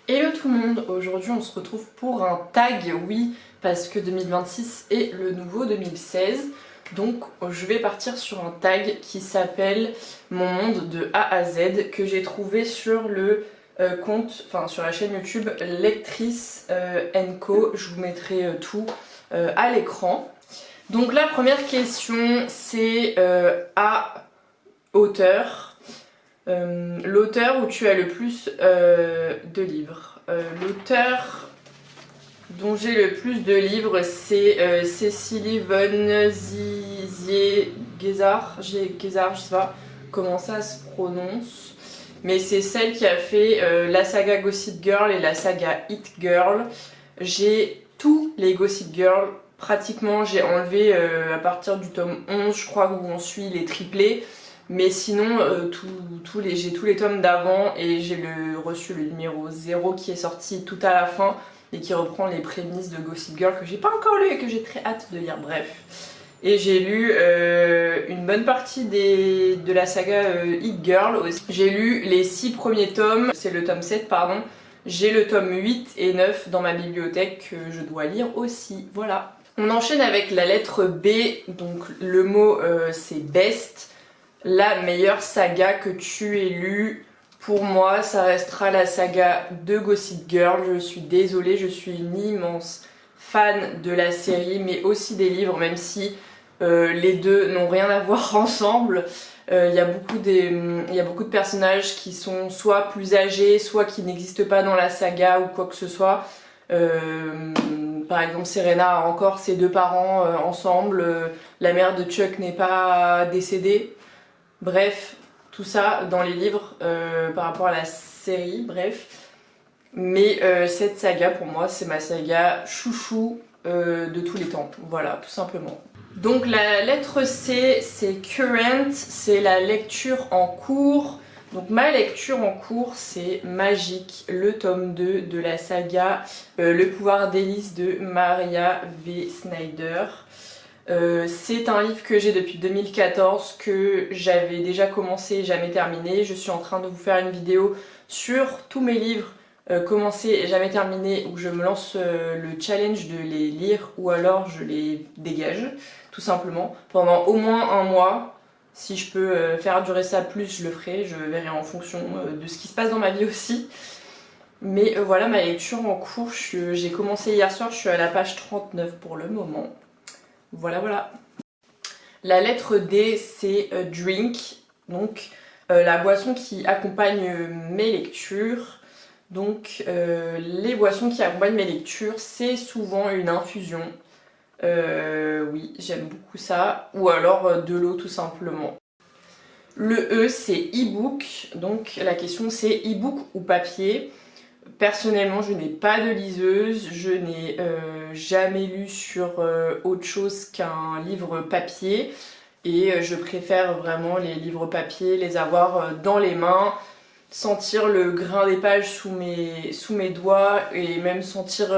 Hello tout le monde, aujourd'hui on se retrouve pour un tag, oui, parce que 2026 est le nouveau 2016. Donc je vais partir sur un tag qui s'appelle Mon monde de A à Z, que j'ai trouvé sur le compte, enfin sur la chaîne YouTube Lectrice Co. Je vous mettrai tout à l'écran. Donc la première question c'est à auteur. L'auteur où tu as le plus de livres. L'auteur dont j'ai le plus de livres, c'est Cécilie von Ziegler, je sais pas comment ça se prononce, mais c'est celle qui a fait la saga Gossip Girl et la saga It Girl. J'ai tous les Gossip Girl, pratiquement j'ai enlevé à partir du tome 11, je crois, où on suit les triplés. Mais sinon, j'ai tous les tomes d'avant et j'ai reçu le numéro 0 qui est sorti tout à la fin et qui reprend les prémices de Gossip Girl que j'ai pas encore lu et que j'ai très hâte de lire, bref. Et j'ai lu une bonne partie de la saga It Girl aussi. J'ai lu les 6 premiers tomes, c'est le tome 7 pardon. J'ai le tome 8 et 9 dans ma bibliothèque que je dois lire aussi, voilà. On enchaîne avec la lettre B, donc le mot c'est best. La meilleure saga que tu aies lue, pour moi, ça restera la saga de Gossip Girl. Je suis désolée, je suis une immense fan de la série, mais aussi des livres, même si les deux n'ont rien à voir ensemble. Il y a beaucoup de personnages qui sont soit plus âgés, soit qui n'existent pas dans la saga ou quoi que ce soit. Par exemple, Serena a encore ses deux parents ensemble. La mère de Chuck n'est pas décédée. Bref, tout ça dans les livres par rapport à la série, bref. Mais cette saga, pour moi, c'est ma saga chouchou de tous les temps. Voilà, tout simplement. Donc la lettre C, c'est current, c'est la lecture en cours. Donc ma lecture en cours, c'est Magique, le tome 2 de la saga Le pouvoir d'Hélice de Maria V. Snyder. C'est un livre que j'ai depuis 2014, que j'avais déjà commencé et jamais terminé. Je suis en train de vous faire une vidéo sur tous mes livres commencés et jamais terminés, où je me lance le challenge de les lire ou alors je les dégage, tout simplement, pendant au moins un mois. Si je peux faire durer ça plus, je le ferai, je verrai en fonction de ce qui se passe dans ma vie aussi. Mais voilà ma lecture en cours, j'ai commencé hier soir, je suis à la page 39 pour le moment. Voilà, voilà. La lettre D, c'est drink, donc la boisson qui accompagne mes lectures. Donc les boissons qui accompagnent mes lectures, c'est souvent une infusion. Oui, j'aime beaucoup ça. Ou alors de l'eau tout simplement. Le E, c'est e-book. Donc la question c'est e-book ou papier. Personnellement, je n'ai pas de liseuse, je n'ai jamais lu sur autre chose qu'un livre papier et je préfère vraiment les livres papier, les avoir dans les mains, sentir le grain des pages sous mes doigts et même sentir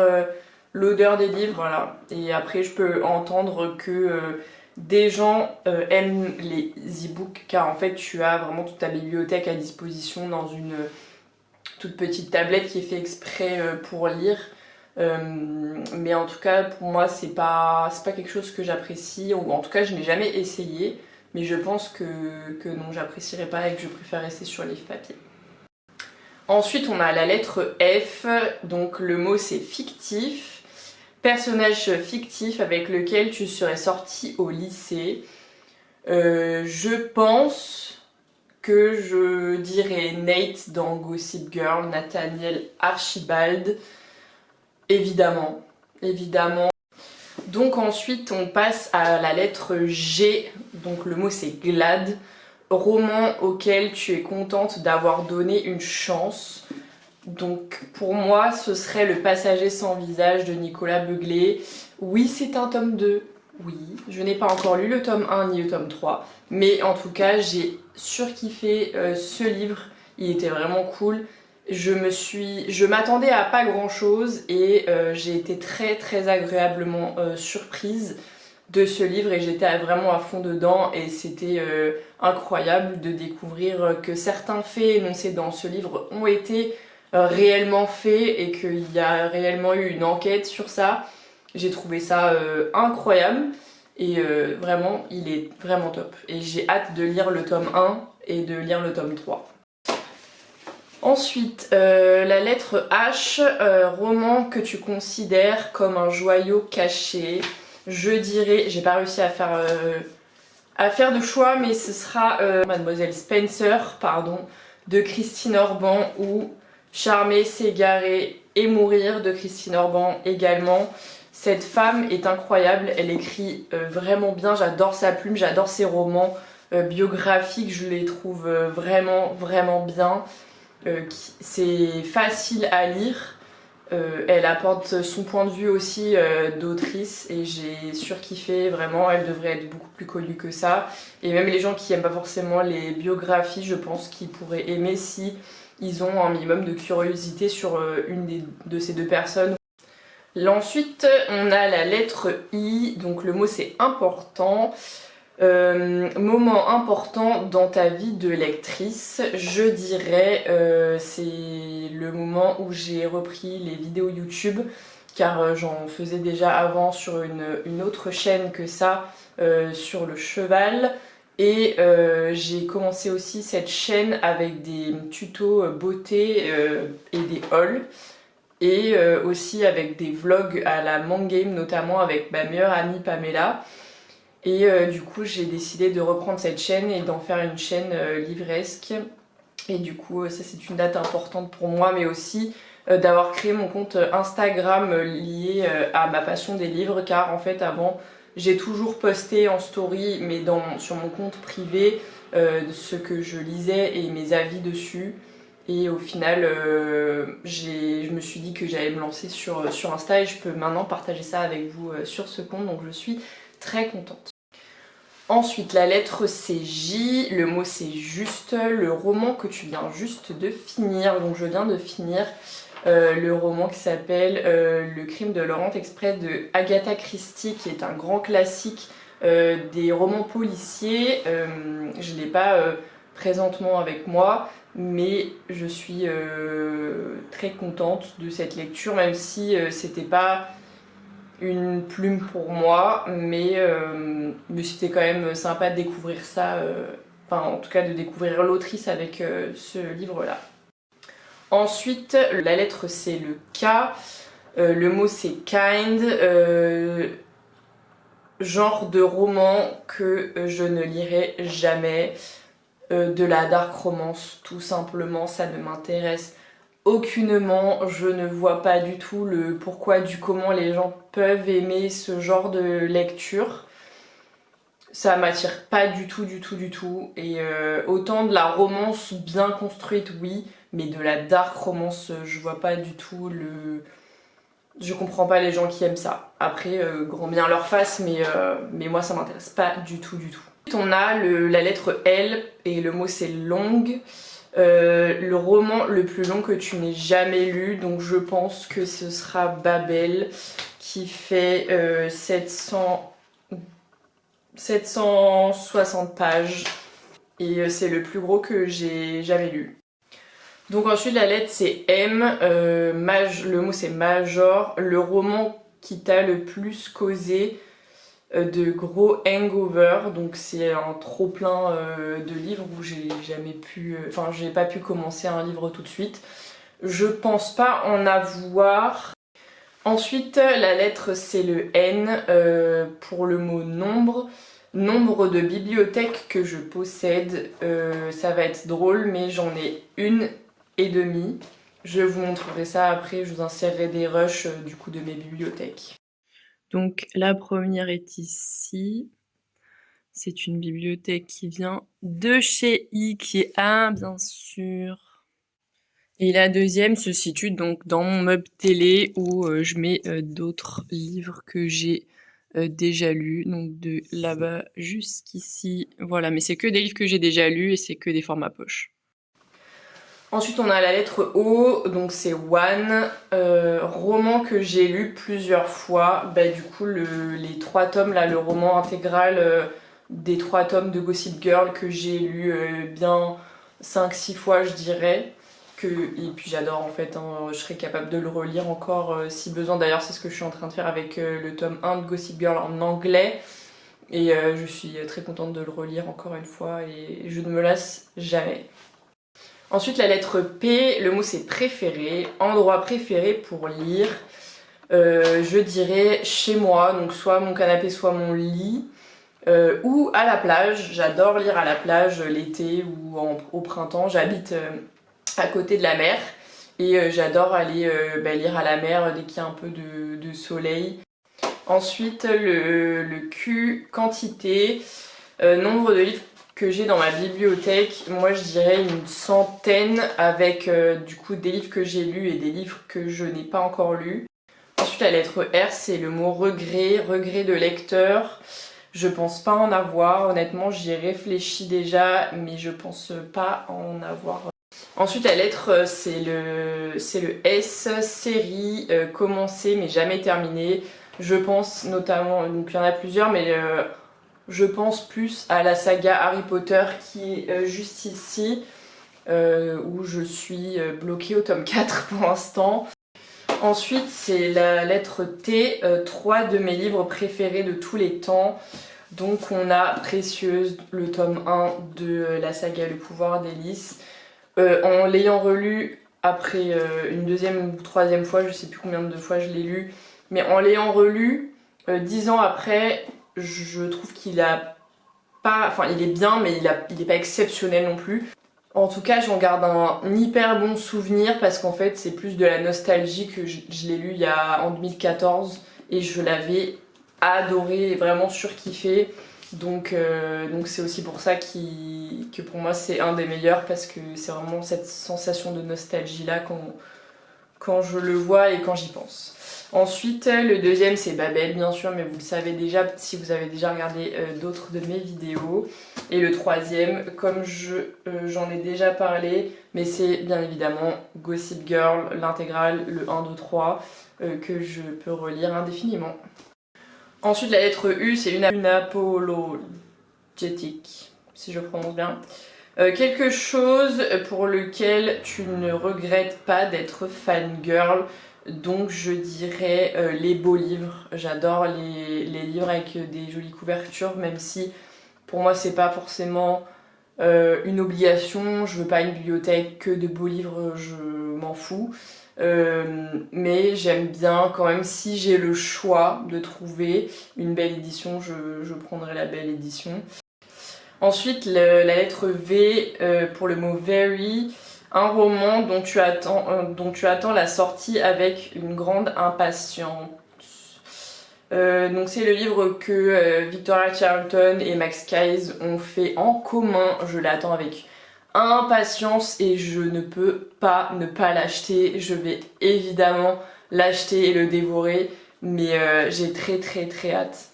l'odeur des livres, voilà. Et après, je peux entendre que des gens aiment les e-books car en fait, tu as vraiment toute ta bibliothèque à disposition dans une toute petite tablette qui est fait exprès pour lire. Mais en tout cas, pour moi, c'est pas quelque chose que j'apprécie, ou en tout cas, je n'ai jamais essayé, mais je pense que non, j'apprécierais pas et que je préfère rester sur livre papier. Ensuite, on a la lettre F, donc le mot c'est fictif. Personnage fictif avec lequel tu serais sorti au lycée. Je pense que je dirais Nate dans Gossip Girl, Nathaniel Archibald, évidemment, évidemment. Donc ensuite on passe à la lettre G, donc le mot c'est glad, roman auquel tu es contente d'avoir donné une chance. Donc pour moi ce serait Le Passager sans visage de Nicolas Beuglet. Oui, c'est un tome 2. Oui, je n'ai pas encore lu le tome 1 ni le tome 3, mais en tout cas j'ai surkiffé ce livre, il était vraiment cool. Je m'attendais à pas grand chose et j'ai été très très agréablement surprise de ce livre et j'étais vraiment à fond dedans et c'était incroyable de découvrir que certains faits énoncés dans ce livre ont été réellement fait et qu'il y a réellement eu une enquête sur ça. J'ai trouvé ça incroyable et vraiment il est vraiment top. Et j'ai hâte de lire le tome 1 et de lire le tome 3. Ensuite, la lettre H, roman que tu considères comme un joyau caché. Je dirais, j'ai pas réussi à faire de choix, mais ce sera Mademoiselle Spencer, pardon, de Christine Orban, ou Charmer, s'égarer et mourir de Christine Orban également. Cette femme est incroyable, elle écrit vraiment bien, j'adore sa plume, j'adore ses romans biographiques, je les trouve vraiment bien. C'est facile à lire. Elle apporte son point de vue aussi d'autrice et j'ai surkiffé, vraiment, elle devrait être beaucoup plus connue que ça. Et même les gens qui aiment pas forcément les biographies, je pense qu'ils pourraient aimer si ils ont un minimum de curiosité sur une de ces deux personnes. Ensuite, on a la lettre I, donc le mot c'est important. Moment important dans ta vie de lectrice, je dirais c'est le moment où j'ai repris les vidéos YouTube, car j'en faisais déjà avant sur une autre chaîne que ça, sur le cheval, et j'ai commencé aussi cette chaîne avec des tutos beauté et des hauls, et aussi avec des vlogs à la Mang Game, notamment avec ma meilleure amie Pamela. Et du coup j'ai décidé de reprendre cette chaîne et d'en faire une chaîne livresque. Et du coup ça c'est une date importante pour moi, mais aussi d'avoir créé mon compte Instagram lié à ma passion des livres, car en fait avant j'ai toujours posté en story, mais sur mon compte privé, ce que je lisais et mes avis dessus. Et au final je me suis dit que j'allais me lancer sur Insta et je peux maintenant partager ça avec vous sur ce compte, donc je suis très contente. Ensuite, la lettre c'est J, le mot c'est juste, le roman que tu viens juste de finir. Donc je viens de finir le roman qui s'appelle Le crime de l'Orient Express de Agatha Christie, qui est un grand classique des romans policiers. Je ne l'ai pas présentement avec moi, mais je suis très contente de cette lecture, même si c'était pas une plume pour moi, mais c'était quand même sympa de découvrir ça, enfin en tout cas de découvrir l'autrice avec ce livre-là. Ensuite, la lettre c'est le K, le mot c'est kind, genre de roman que je ne lirai jamais, de la dark romance tout simplement, ça ne m'intéresse aucunement, je ne vois pas du tout le pourquoi du comment les gens peuvent aimer ce genre de lecture. Ça m'attire pas du tout. Et autant de la romance bien construite, oui, mais de la dark romance, je vois pas du tout le... Je comprends pas les gens qui aiment ça. Après, grand bien leur face, mais moi ça m'intéresse pas du tout. Ensuite, on a la lettre L et le mot c'est longue. Le roman le plus long que tu n'aies jamais lu, donc je pense que ce sera Babel, qui fait 760 pages et c'est le plus gros que j'ai jamais lu. Donc ensuite la lettre c'est M, le mot c'est major, le roman qui t'a le plus causé de gros hangover, donc c'est un trop plein de livres où j'ai jamais pu, enfin j'ai pas pu commencer un livre tout de suite. Je pense pas en avoir. Ensuite la lettre c'est le N, pour le mot nombre. Nombre de bibliothèques que je possède, ça va être drôle mais j'en ai 1,5. Je vous montrerai ça après, je vous insérerai des rushs du coup de mes bibliothèques. Donc la première est ici. C'est une bibliothèque qui vient de chez Ikea, bien sûr. Et la deuxième se situe donc dans mon meuble télé où je mets d'autres livres que j'ai déjà lus. Donc de là-bas jusqu'ici. Voilà, mais c'est que des livres que j'ai déjà lus et c'est que des formats poche. Ensuite on a la lettre O, donc c'est One, roman que j'ai lu plusieurs fois. Bah, du coup les 3 tomes là, le roman intégral des 3 tomes de Gossip Girl que j'ai lu bien 5-6 fois je dirais. Et puis j'adore en fait, hein, je serais capable de le relire encore si besoin. D'ailleurs c'est ce que je suis en train de faire avec le tome 1 de Gossip Girl en anglais. Et je suis très contente de le relire encore une fois et je ne me lasse jamais. Ensuite la lettre P, le mot c'est préféré, endroit préféré pour lire. Je dirais chez moi, donc soit mon canapé soit mon lit. Ou à la plage, j'adore lire à la plage l'été ou au printemps. J'habite à côté de la mer et j'adore aller lire à la mer dès qu'il y a un peu de soleil. Ensuite le Q, quantité, nombre de livres que j'ai dans ma bibliothèque, moi je dirais une centaine avec du coup des livres que j'ai lus et des livres que je n'ai pas encore lus. Ensuite la lettre R, c'est le mot regret, regret de lecteur. Je pense pas en avoir, honnêtement j'y ai réfléchi déjà, mais je pense pas en avoir. Ensuite la lettre c'est le S, série, commencer mais jamais terminé. Je pense notamment, donc il y en a plusieurs, mais je pense plus à la saga Harry Potter qui est juste ici, où je suis bloquée au tome 4 pour l'instant. Ensuite c'est la lettre T, 3 de mes livres préférés de tous les temps. Donc on a Précieuse, le tome 1 de la saga Le pouvoir d'Hélice. En l'ayant relu après une deuxième ou troisième fois, je sais plus combien de fois je l'ai lu, mais en l'ayant relu 10 ans après, je trouve qu'il a pas... Enfin il est bien mais il est pas exceptionnel non plus. En tout cas j'en garde un hyper bon souvenir parce qu'en fait c'est plus de la nostalgie que je l'ai lu en 2014 et je l'avais adoré et vraiment surkiffé. Donc c'est aussi pour ça que pour moi c'est un des meilleurs parce que c'est vraiment cette sensation de nostalgie là quand je le vois et quand j'y pense. Ensuite le deuxième c'est Babel bien sûr, mais vous le savez déjà si vous avez déjà regardé d'autres de mes vidéos. Et le troisième, comme j'en ai déjà parlé, mais c'est bien évidemment Gossip Girl, l'intégrale, le 1, 2, 3, que je peux relire indéfiniment. Ensuite la lettre U c'est une unapologetic, si je prononce bien. Quelque chose pour lequel tu ne regrettes pas d'être fangirl. Donc je dirais les beaux livres. J'adore les livres avec des jolies couvertures, même si pour moi c'est pas forcément une obligation. Je veux pas une bibliothèque que de beaux livres, je m'en fous. Mais j'aime bien quand même, si j'ai le choix de trouver une belle édition, je prendrai la belle édition. Ensuite la lettre V pour le mot very, un roman dont tu attends la sortie avec une grande impatience. Donc c'est le livre que Victoria Charlton et Max Keyes ont fait en commun. Je l'attends avec impatience et je ne peux pas ne pas l'acheter. Je vais évidemment l'acheter et le dévorer, mais j'ai très très très hâte.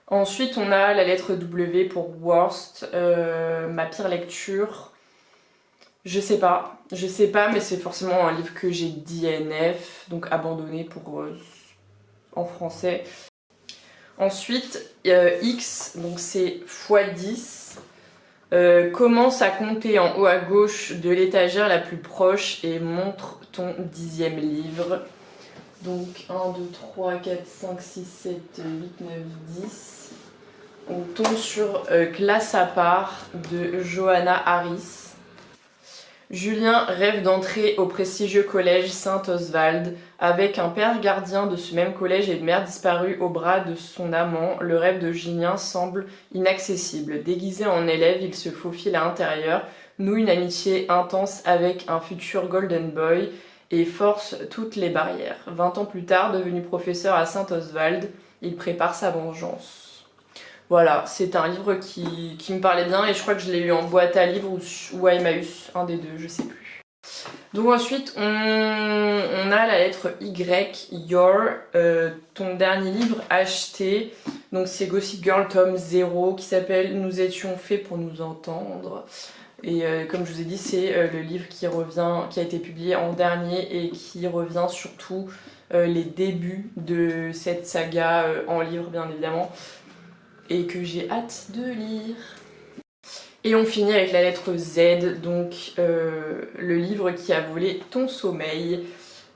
Ensuite on a la lettre W pour Worst, ma pire lecture. Je sais pas, mais c'est forcément un livre que j'ai DNF, donc abandonné pour en français. Ensuite X, donc c'est x10. Commence à compter en haut à gauche de l'étagère la plus proche et montre ton 10e livre. Donc 1, 2, 3, 4, 5, 6, 7, 8, 9, 10. On tombe sur Classe à part de Johanna Harris. Julien rêve d'entrer au prestigieux collège Saint-Oswald. Avec un père gardien de ce même collège et une mère disparue au bras de son amant, le rêve de Julien semble inaccessible. Déguisé en élève, il se faufile à l'intérieur, noue une amitié intense avec un futur Golden Boy et force toutes les barrières. 20 ans plus tard, devenu professeur à Saint-Oswald, il prépare sa vengeance. Voilà, c'est un livre qui me parlait bien et je crois que je l'ai lu en boîte à livres ou à Emmaüs, un des deux, je sais plus. Donc ensuite, on a la lettre Y, Your, ton dernier livre acheté. Donc c'est Gossip Girl tome 0 qui s'appelle Nous étions faits pour nous entendre. Et comme je vous ai dit, c'est le livre qui a été publié en dernier et qui revient surtout les débuts de cette saga en livre bien évidemment. Et que j'ai hâte de lire. Et on finit avec la lettre Z, donc le livre qui a volé ton sommeil.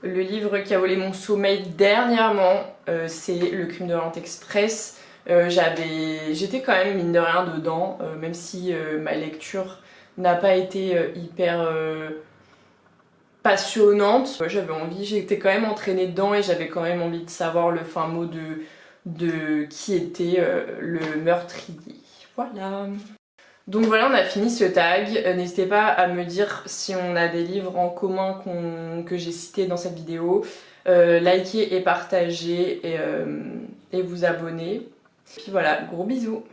Le livre qui a volé mon sommeil dernièrement, c'est Le Crime de l'Orient Express. J'étais quand même mine de rien dedans, même si ma lecture n'a pas été hyper passionnante. J'avais envie, j'étais quand même entraînée dedans et j'avais quand même envie de savoir le fin mot de qui était le meurtrier. Voilà. Donc voilà, on a fini ce tag. N'hésitez pas à me dire si on a des livres en commun que j'ai cités dans cette vidéo. Likez et partagez et vous abonner. Puis voilà, gros bisous.